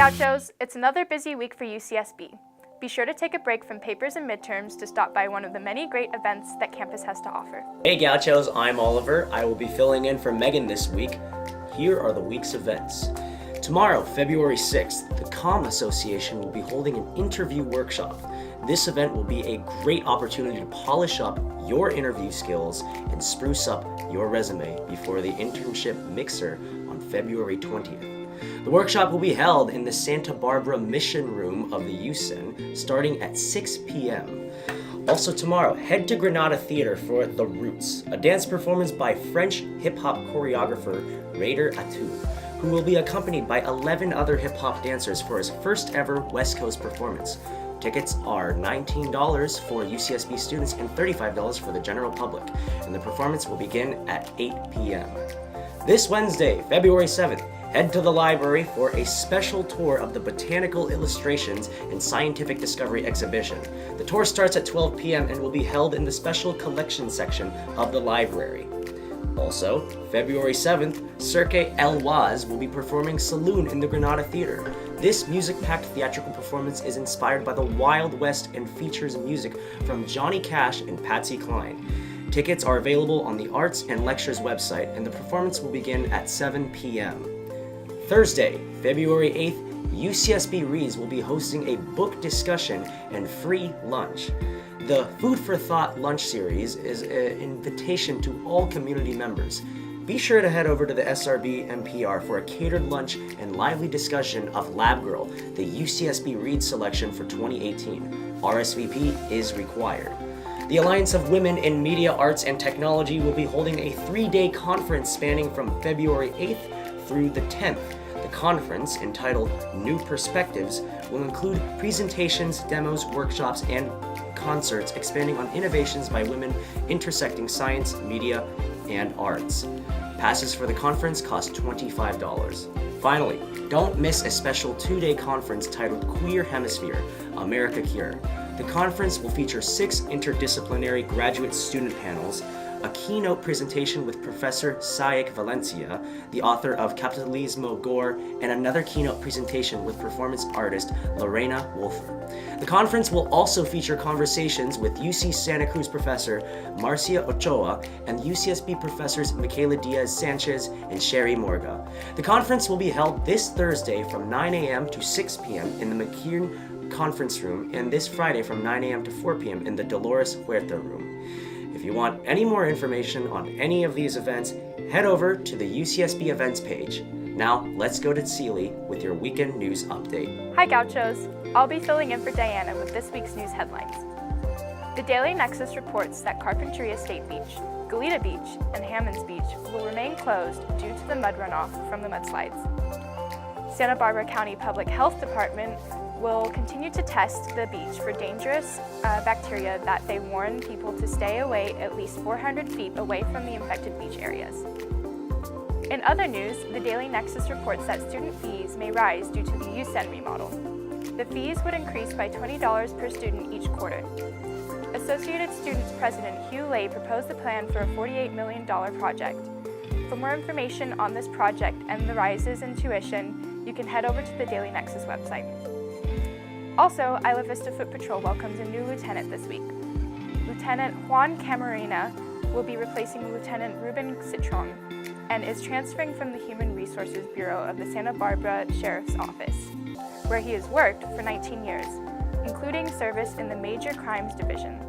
Gauchos, it's another busy week for UCSB. Be sure to take a break from papers and midterms to stop by one of the many great events that campus has to offer. Hey Gauchos, I'm Oliver. I will be filling in for Megan this week. Here are the week's events. Tomorrow, February 6th, the COM Association will be holding an interview workshop. This event will be a great opportunity to polish up your interview skills and spruce up your resume before the internship mixer on February 20th. The workshop will be held in the Santa Barbara Mission Room of the UCEN starting at 6 p.m. Also tomorrow, head to Granada Theater for The Roots, a dance performance by French hip-hop choreographer Raider Atou, who will be accompanied by 11 other hip-hop dancers for his first ever West Coast performance. Tickets are $19 for UCSB students and $35 for the general public, and the performance will begin at 8 p.m. This Wednesday, February 7th, head to the library for a special tour of the Botanical Illustrations and Scientific Discovery exhibition. The tour starts at 12 p.m. and will be held in the Special Collections section of the library. Also, February 7th, Cirque Eloise will be performing Saloon in the Granada Theater. This music-packed theatrical performance is inspired by the Wild West and features music from Johnny Cash and Patsy Cline. Tickets are available on the Arts and Lectures website, and the performance will begin at 7 p.m. Thursday, February 8th, UCSB Reads will be hosting a book discussion and free lunch. The Food for Thought lunch series is an invitation to all community members. Be sure to head over to the SRB NPR for a catered lunch and lively discussion of Lab Girl, the UCSB Reads selection for 2018. RSVP is required. The Alliance of Women in Media, Arts, and Technology will be holding a 3-day conference spanning from February 8th through the 10th. The conference, entitled New Perspectives, will include presentations, demos, workshops, and concerts expanding on innovations by women intersecting science, media, and arts. Passes for the conference cost $25. Finally, don't miss a special 2-day conference titled Queer Hemisphere, America Cure. The conference will feature 6 interdisciplinary graduate student panels, a keynote presentation with Professor Sayek Valencia, the author of Capitalismo Gore, and another keynote presentation with performance artist Lorena Wolfer. The conference will also feature conversations with UC Santa Cruz professor Marcia Ochoa and UCSB professors Michaela Diaz-Sanchez and Sherry Morga. The conference will be held this Thursday from 9 a.m. to 6 p.m. in the McKeon Conference Room and this Friday from 9 a.m. to 4 p.m. in the Dolores Huerta Room. If you want any more information on any of these events, head over to the UCSB events page. Now, let's go to Celie with your weekend news update. Hi Gauchos, I'll be filling in for Diana with this week's news headlines. The Daily Nexus reports that Carpinteria State Beach, Goleta Beach, and Hammonds Beach will remain closed due to the mud runoff from the mudslides. Santa Barbara County Public Health Department will continue to test the beach for dangerous bacteria that they warn people to stay away at least 400 feet away from the infected beach areas. In other news, the Daily Nexus reports that student fees may rise due to the UCEN remodel. The fees would increase by $20 per student each quarter. Associated Students President Hugh Lay proposed a plan for a $48 million project. For more information on this project and the rises in tuition, you can head over to the Daily Nexus website. Also, Isla Vista Foot Patrol welcomes a new lieutenant this week. Lieutenant Juan Camarena will be replacing Lieutenant Ruben Citron and is transferring from the Human Resources Bureau of the Santa Barbara Sheriff's Office, where he has worked for 19 years, including service in the Major Crimes Division.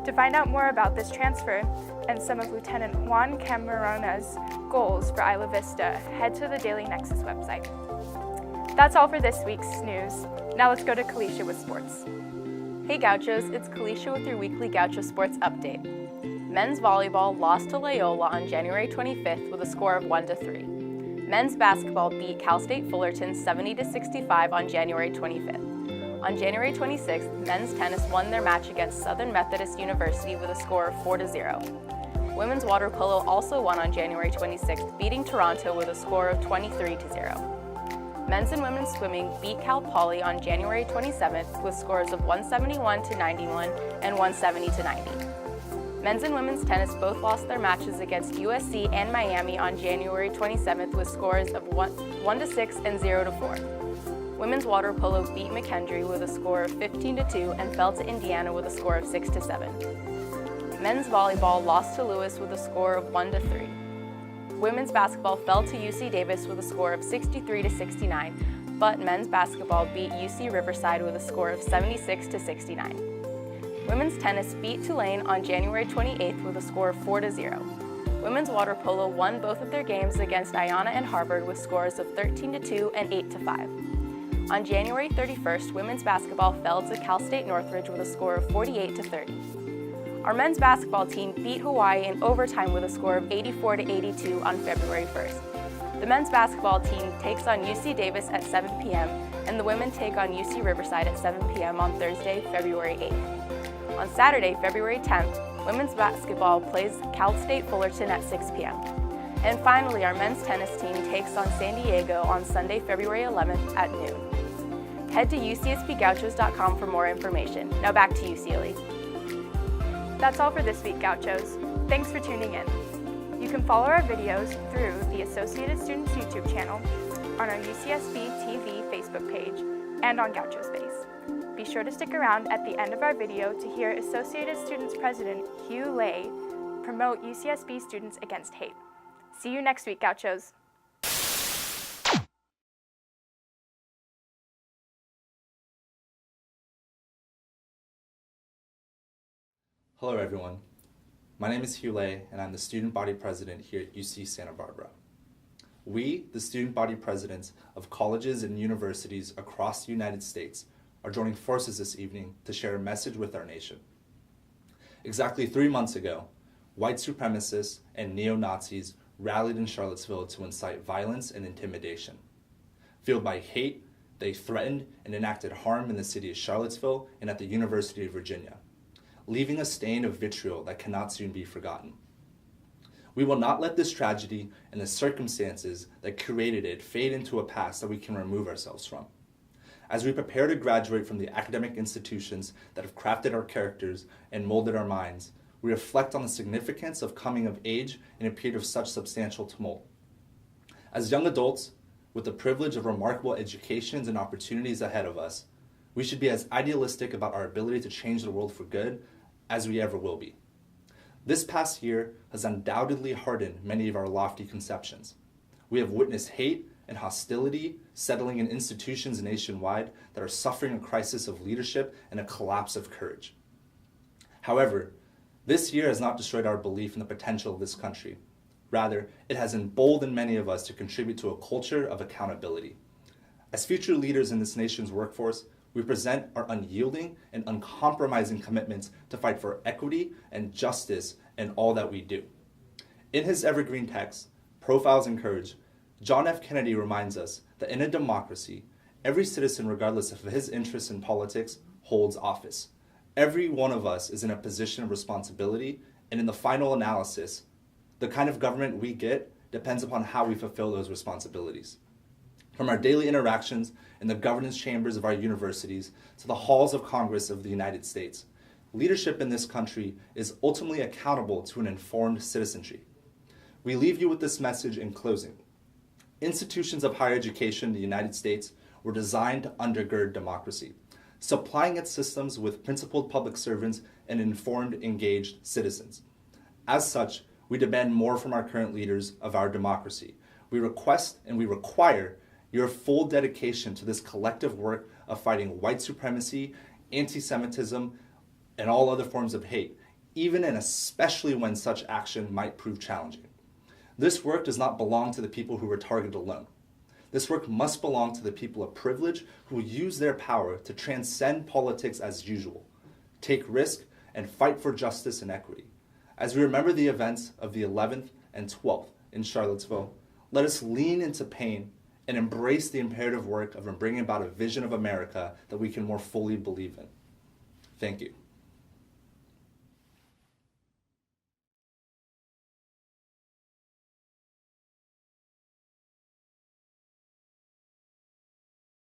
To find out more about this transfer and some of Lieutenant Juan Camarona's goals for Isla Vista, head to the Daily Nexus website. That's all for this week's news. Now let's go to Kalisha with sports. Hey Gauchos, it's Kalisha with your weekly Gaucho Sports Update. Men's volleyball lost to Loyola on January 25th with a score of 1-3. Men's basketball beat Cal State Fullerton 70-65 on January 25th. On January 26th, men's tennis won their match against Southern Methodist University with a score of 4-0. Women's water polo also won on January 26th, beating Toronto with a score of 23-0. Men's and women's swimming beat Cal Poly on January 27th with scores of 171-91 and 170-90. Men's and women's tennis both lost their matches against USC and Miami on January 27th with scores of 1-6 and 0-4. Women's water polo beat McKendree with a score of 15-2 and fell to Indiana with a score of 6-7. Men's volleyball lost to Lewis with a score of 1-3. Women's basketball fell to UC Davis with a score of 63-69, but men's basketball beat UC Riverside with a score of 76-69. Women's tennis beat Tulane on January 28th with a score of 4-0. Women's water polo won both of their games against Iona and Harvard with scores of 13-2 and 8-5. On January 31st, women's basketball fell to Cal State Northridge with a score of 48-30. Our men's basketball team beat Hawaii in overtime with a score of 84-82 on February 1st. The men's basketball team takes on UC Davis at 7 p.m. and the women take on UC Riverside at 7 p.m. on Thursday, February 8th. On Saturday, February 10th, women's basketball plays Cal State Fullerton at 6 p.m. And finally, our men's tennis team takes on San Diego on Sunday, February 11th at noon. Head to ucsbgauchos.com for more information. Now back to you, Sealy. That's all for this week, Gauchos. Thanks for tuning in. You can follow our videos through the Associated Students YouTube channel, on our UCSB TV Facebook page, and on Gaucho Space. Be sure to stick around at the end of our video to hear Associated Students President Hugh Lay promote UCSB students against hate. See you next week, Gauchos. Hello everyone, my name is Hugh Lay and I'm the student body president here at UC Santa Barbara. We, the student body presidents of colleges and universities across the United States, are joining forces this evening to share a message with our nation. Exactly 3 months ago, white supremacists and neo-Nazis rallied in Charlottesville to incite violence and intimidation. Fueled by hate, they threatened and enacted harm in the city of Charlottesville and at the University of Virginia, leaving a stain of vitriol that cannot soon be forgotten. We will not let this tragedy and the circumstances that created it fade into a past that we can remove ourselves from. As we prepare to graduate from the academic institutions that have crafted our characters and molded our minds, we reflect on the significance of coming of age in a period of such substantial tumult. As young adults, with the privilege of remarkable educations and opportunities ahead of us, we should be as idealistic about our ability to change the world for good as we ever will be. This past year has undoubtedly hardened many of our lofty conceptions. We have witnessed hate and hostility settling in institutions nationwide that are suffering a crisis of leadership and a collapse of courage. However, this year has not destroyed our belief in the potential of this country. Rather, it has emboldened many of us to contribute to a culture of accountability. As future leaders in this nation's workforce, we present our unyielding and uncompromising commitments to fight for equity and justice in all that we do. In his evergreen text, Profiles in Courage, John F. Kennedy reminds us that in a democracy, every citizen, regardless of his interests in politics, holds office. Every one of us is in a position of responsibility, and in the final analysis, the kind of government we get depends upon how we fulfill those responsibilities. From our daily interactions in the governance chambers of our universities to the halls of Congress of the United States, leadership in this country is ultimately accountable to an informed citizenry. We leave you with this message in closing. Institutions of higher education in the United States were designed to undergird democracy, supplying its systems with principled public servants and informed, engaged citizens. As such, we demand more from our current leaders of our democracy. We request and we require your full dedication to this collective work of fighting white supremacy, anti-Semitism, and all other forms of hate, even and especially when such action might prove challenging. This work does not belong to the people who were targeted alone. This work must belong to the people of privilege who use their power to transcend politics as usual, take risk, and fight for justice and equity. As we remember the events of the 11th and 12th in Charlottesville, let us lean into pain and embrace the imperative work of bringing about a vision of America that we can more fully believe in. Thank you.